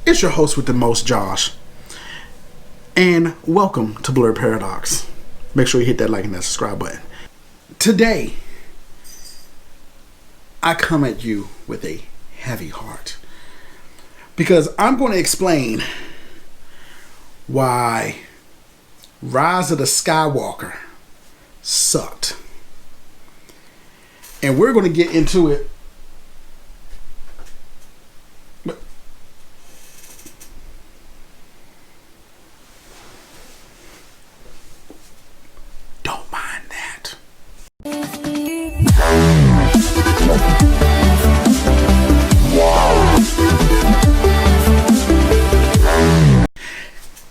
It's your host with the most, Josh. And welcome to Blerd Paradox. Make sure you hit that like and that subscribe button. Today, I come at you with a heavy heart. Because I'm going to explain why Rise of the Skywalker sucked. And we're going to get into it. Don't mind that.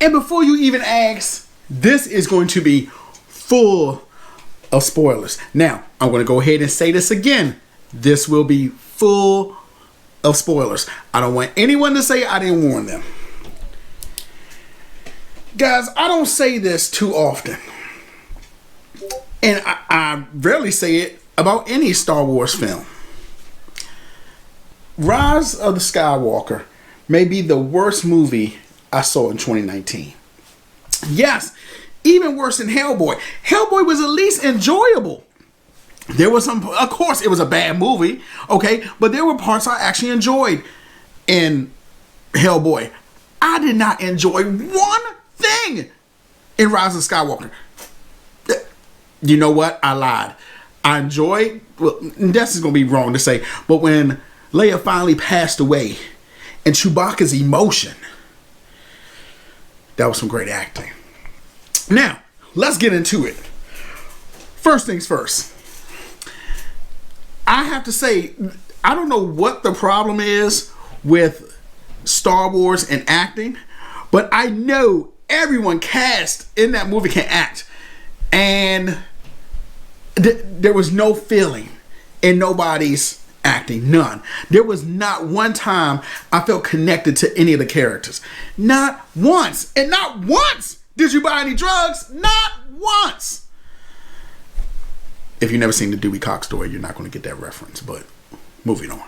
And before you even ask, this is going to be full of spoilers. Now, I'm going to go ahead and say this again. This will be full of spoilers. I don't want anyone to say I didn't warn them. Guys, I don't say this too often. And I rarely say it about any Star Wars film. Rise of the Skywalker may be the worst movie I saw in 2019. Yes, even worse than Hellboy. Hellboy was at least enjoyable. There was some, of course, it was a bad movie, okay, but there were parts I actually enjoyed in Hellboy. I did not enjoy one thing in Rise of Skywalker. You know what? I lied. I enjoyed, well, this is going to be wrong to say, but when Leia finally passed away and Chewbacca's emotion, that was some great acting. Now, let's get into it. First things first. I have to say, I don't know what the problem is with Star Wars and acting, but I know everyone cast in that movie can act. And there was no feeling in nobody's acting. None. There was not one time I felt connected to any of the characters. Not once. And not once did you buy any drugs. Not once. If you've never seen the Dewey Cox story, you're not going to get that reference. But moving on.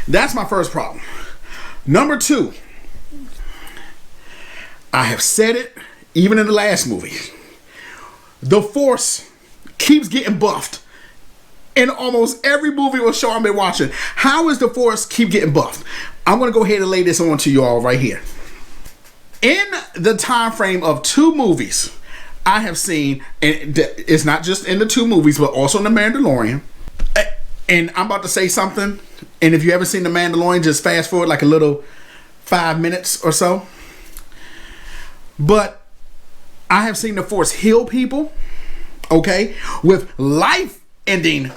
That's my first problem. Number two. I have said it even in the last movie. The Force keeps getting buffed in almost every movie or show I've been watching. How is the Force keep getting buffed? I'm going to go ahead and lay this on to you all right here. In the time frame of 2 movies I have seen, and it's not just in the 2 movies, but also in The Mandalorian. And I'm about to say something, and if you haven't seen The Mandalorian, just fast forward like a little 5 minutes or so. But I have seen the Force heal people, okay, with life-ending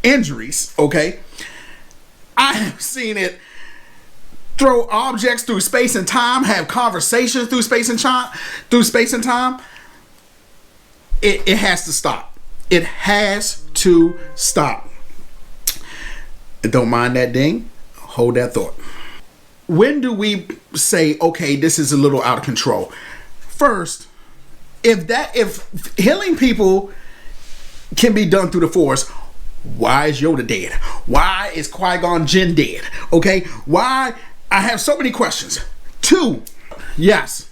injuries, okay. I have seen it throw objects through space and time, have conversations through space and time. It has to stop. It has to stop. Don't mind that ding. Hold that thought. When do we say, okay, this is a little out of control? First, if healing people can be done through the Force, why is Yoda dead? Why is Qui-Gon Jinn dead? Okay, why? I have so many questions. 2, yes,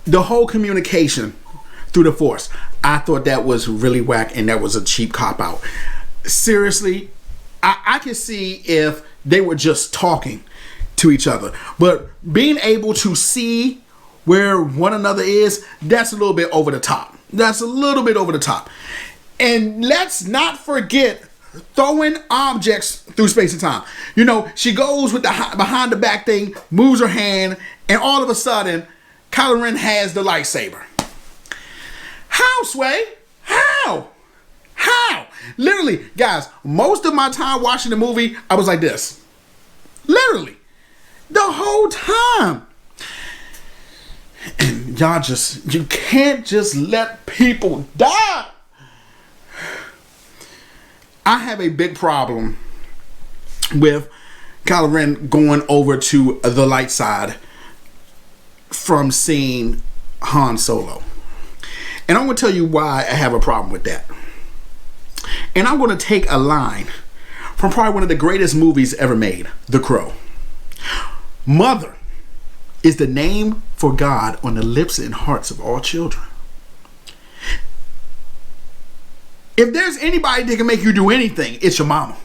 the whole communication through the Force, I thought that was really whack, and that was a cheap cop-out. Seriously, I can see if they were just talking to each other, but being able to see where one another is, that's a little bit over the top. That's a little bit over the top. And let's not forget throwing objects through space and time. You know, she goes with the behind the back thing, moves her hand, and all of a sudden, Kylo Ren has the lightsaber. How, Sway? How? Literally, guys, most of my time watching the movie, I was like this. Literally. The whole time. And y'all you can't just let people die. I have a big problem with Kylo Ren going over to the light side from seeing Han Solo. And I'm going to tell you why I have a problem with that. And I'm going to take a line from probably one of the greatest movies ever made, The Crow. Mother is the name for God on the lips and hearts of all children. If there's anybody that can make you do anything, it's your mama.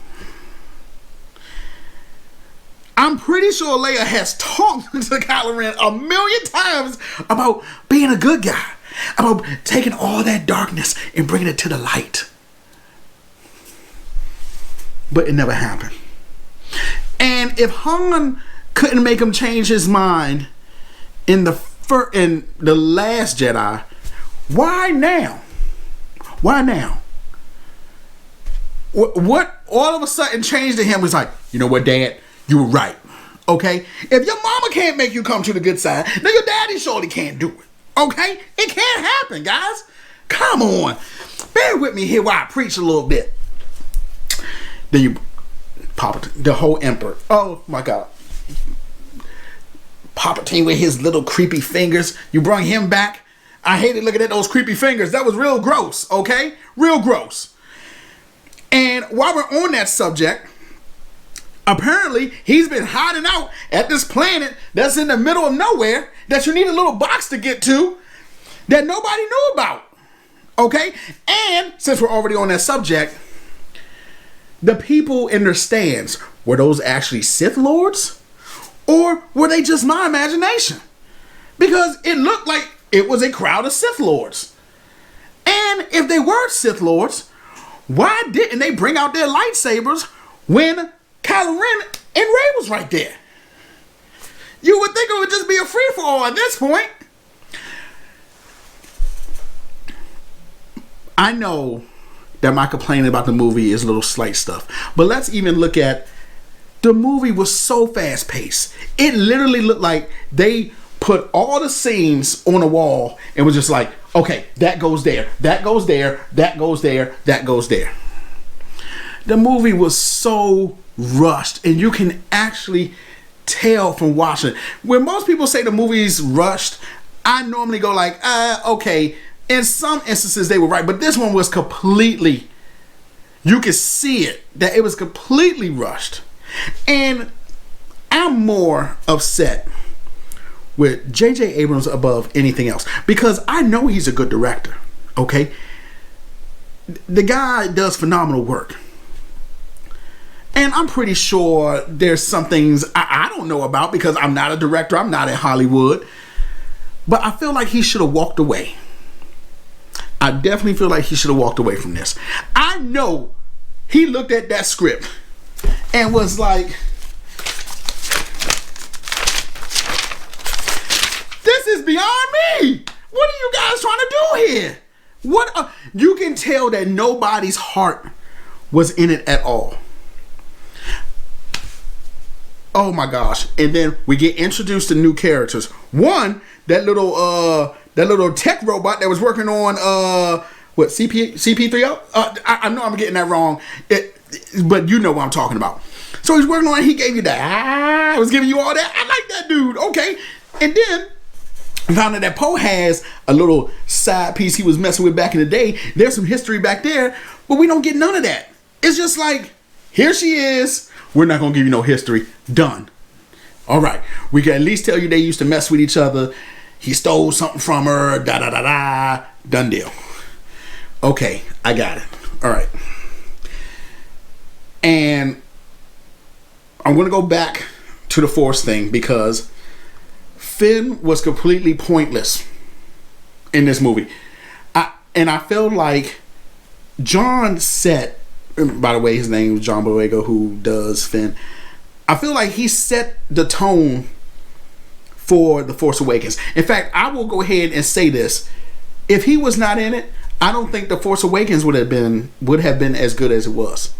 I'm pretty sure Leia has talked to Kylo Ren a million times about being a good guy, about taking all that darkness and bringing it to the light. But it never happened. And if Han couldn't make him change his mind in the Last Jedi, why now? Why now? What all of a sudden changed to him was like, you know what, Dad? You were right. Okay? If your mama can't make you come to the good side, then your daddy surely can't do it. Okay? It can't happen, guys. Come on. Bear with me here while I preach a little bit. Then you Palpatine, the whole Emperor. Oh my God. Palpatine with his little creepy fingers. You brought him back. I hated looking at those creepy fingers. That was real gross, okay? Real gross. And while we're on that subject, apparently he's been hiding out at this planet that's in the middle of nowhere that you need a little box to get to that nobody knew about, okay? And since we're already on that subject, the people in their stands, were those actually Sith Lords? Or were they just my imagination? Because it looked like it was a crowd of Sith Lords. And if they were Sith Lords, why didn't they bring out their lightsabers when Kylo Ren and Rey was right there? You would think it would just be a free-for-all at this point. I know that my complaining about the movie is little slight stuff, but let's even look at the movie was so fast-paced. It literally looked like they put all the scenes on a wall and was just like, okay, that goes there, that goes there, that goes there, that goes there. The movie was so rushed, and you can actually tell from watching it. When most people say the movie's rushed, I normally go like, okay. In some instances they were right, but this one was completely, you could see it, that it was completely rushed. And I'm more upset with J.J. Abrams above anything else, because I know he's a good director, okay? The guy does phenomenal work. And I'm pretty sure there's some things I don't know about because I'm not a director, I'm not in Hollywood. But I feel like he should have walked away. I definitely feel like he should have walked away from this. I know he looked at that script and was like, this is beyond me. What are you guys trying to do here? You can tell that nobody's heart was in it at all. Oh my gosh. And then we get introduced to new characters. One, that little tech robot that was working on CP3O? I know I'm getting that wrong. But you know what I'm talking about. So he's working on it. He gave you that. I was giving you all that. I like that dude. Okay. And then I found out that Poe has a little side piece he was messing with back in the day. There's some history back there, but we don't get none of that. It's just like, here she is. We're not going to give you no history. Done. All right. We can at least tell you they used to mess with each other. He stole something from her. Da-da-da-da. Done deal. Okay. I got it. All right. And I'm going to go back to the Force thing because Finn was completely pointless in this movie. I felt like John set, by the way, his name is John Boyega, who does Finn. I feel like he set the tone for The Force Awakens. In fact, I will go ahead and say this. If he was not in it, I don't think The Force Awakens would have been as good as it was.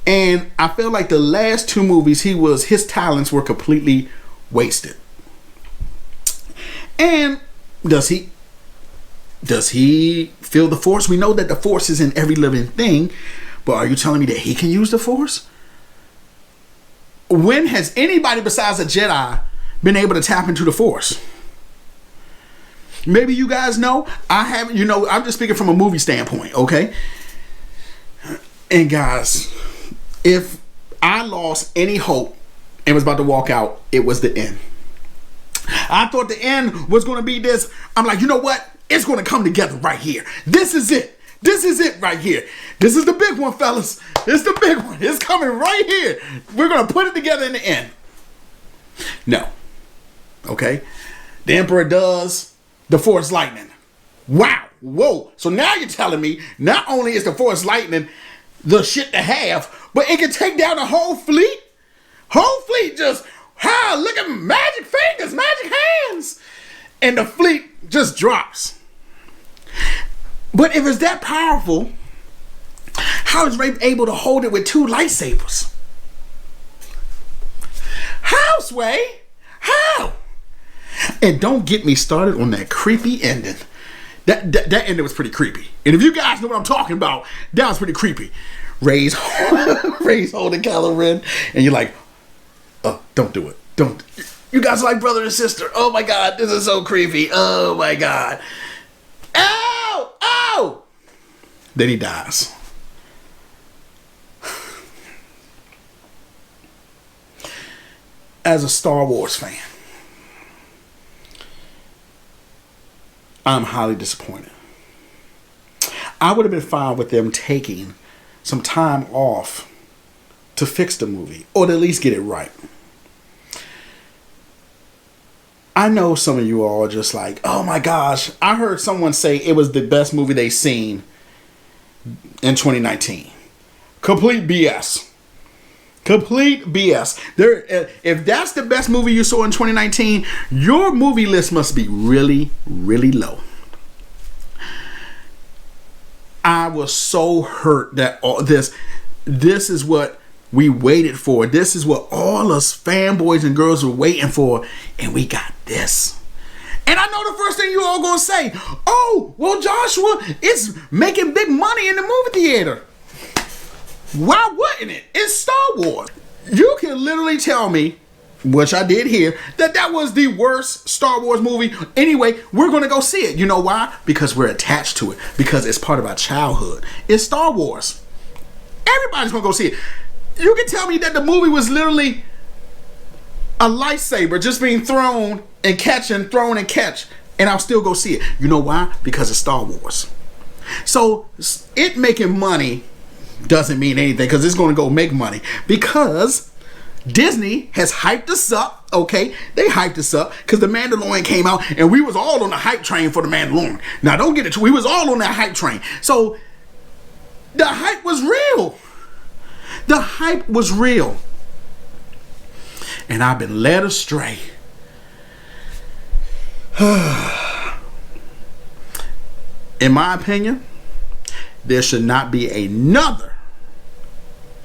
And I feel like the last two movies, his talents were completely wasted. And does he feel the Force? We know that the Force is in every living thing. But are you telling me that he can use the Force? When has anybody besides a Jedi been able to tap into the Force? Maybe you guys know. I haven't. I'm just speaking from a movie standpoint, okay? And guys, if I lost any hope and was about to walk out, it was the end. I thought the end was going to be this. I'm like, you know what? It's going to come together right here. This is it. This is it right here. This is the big one, fellas. It's the big one. It's coming right here. We're going to put it together in the end. No. Okay. The Emperor does the Force Lightning. Wow. Whoa. So now you're telling me not only is the Force Lightning the shit to have, but it can take down a whole fleet? Whole fleet just, look at magic fingers, magic hands. And the fleet just drops. But if it's that powerful, how is Rey able to hold it with 2 lightsabers? How, Sway? How? And don't get me started on that creepy ending. That ending was pretty creepy. And if you guys know what I'm talking about, that was pretty creepy. Rey's holding Kylo Ren, and you're like, oh, don't do it. Don't. You guys are like brother and sister. Oh my God, this is so creepy. Oh my God. Ow! Ow! Then he dies. As a Star Wars fan, I'm highly disappointed. I would have been fine with them taking some time off to fix the movie, or to at least get it right. I know some of you all are just like, oh my gosh, I heard someone say it was the best movie they've seen in 2019. Complete BS. Complete BS. If that's the best movie you saw in 2019, your movie list must be really, really low. I was so hurt that all this is what we waited for. This is what all us fanboys and girls were waiting for, and we got this. And I know the first thing you all gonna say, oh, well, Joshua, it's making big money in the movie theater. Why wouldn't it? It's Star Wars. You can literally tell me, which I did here, that was the worst Star Wars movie. Anyway, we're going to go see it. You know why? Because we're attached to it. Because it's part of our childhood. It's Star Wars. Everybody's going to go see it. You can tell me that the movie was literally a lightsaber just being thrown and catch and thrown and catch, and I'll still go see it. You know why? Because it's Star Wars. So it making money doesn't mean anything, because it's going to go make money, because Disney has hyped us up. Okay, they hyped us up because The Mandalorian came out, and we was all on the hype train for The Mandalorian. Now don't get it, we was all on that hype train. So the hype was real. The hype was real, and I've been led astray. In my opinion, there should not be another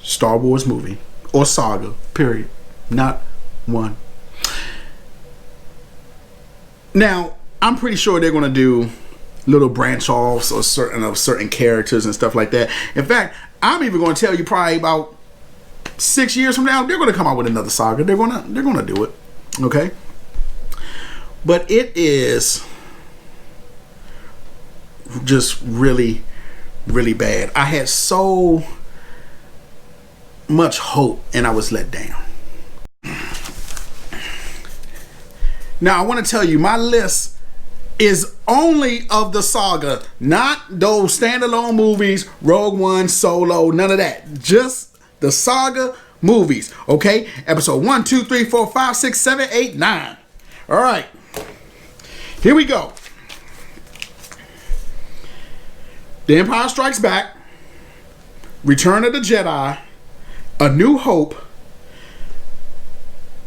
Star Wars movie or saga, period. Not one. Now, I'm pretty sure they're going to do little branch offs of certain characters and stuff like that. In fact, I'm even going to tell you probably about 6 years from now, they're going to come out with another saga. They're going to do it. Okay? But it is just really, really bad. I had so much hope, and I was let down. Now, I want to tell you, my list is only of the saga, not those standalone movies, Rogue One, Solo, none of that. Just the saga movies, okay? Episode 1, 2, 3, 4, 5, 6, 7, 8, 9. All right. Here we go. The Empire Strikes Back, Return of the Jedi, A New Hope,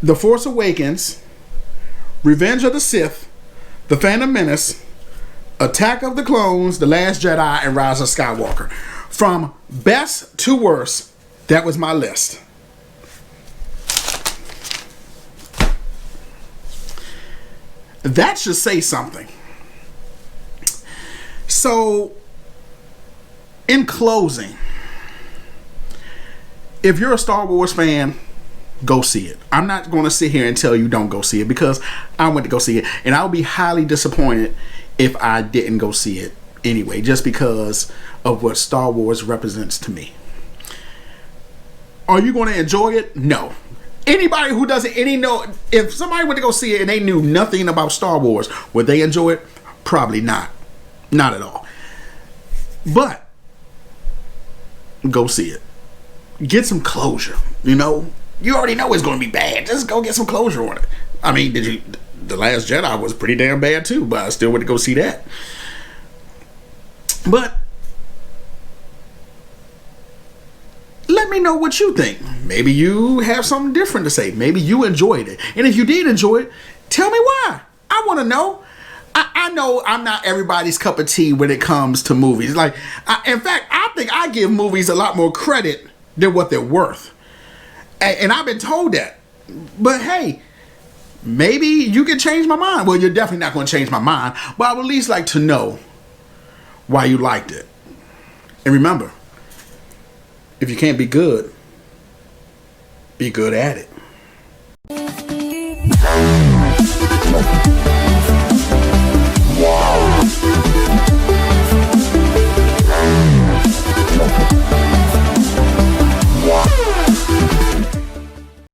The Force Awakens, Revenge of the Sith, The Phantom Menace, Attack of the Clones, The Last Jedi, and Rise of Skywalker. From best to worst, that was my list. That should say something. So, in closing, if you're a Star Wars fan, go see it. I'm not going to sit here and tell you don't go see it, because I went to go see it, and I'll be highly disappointed if I didn't go see it anyway, just because of what Star Wars represents to me. Are you going to enjoy it? No. Anybody who doesn't any know, if somebody went to go see it and they knew nothing about Star Wars, would they enjoy it? Probably not. Not at all. But go see it. Get some closure. You know, you already know it's going to be bad. Just go get some closure on it. I mean, The Last Jedi was pretty damn bad too, but I still went to go see that. But let me know what you think. Maybe you have something different to say. Maybe you enjoyed it. And if you did enjoy it, tell me why. I want to know. I know I'm not everybody's cup of tea when it comes to movies. Like, in fact, I think I give movies a lot more credit than what they're worth. And I've been told that. But hey, maybe you can change my mind. Well, you're definitely not going to change my mind. But I would at least like to know why you liked it. And remember, if you can't be good at it.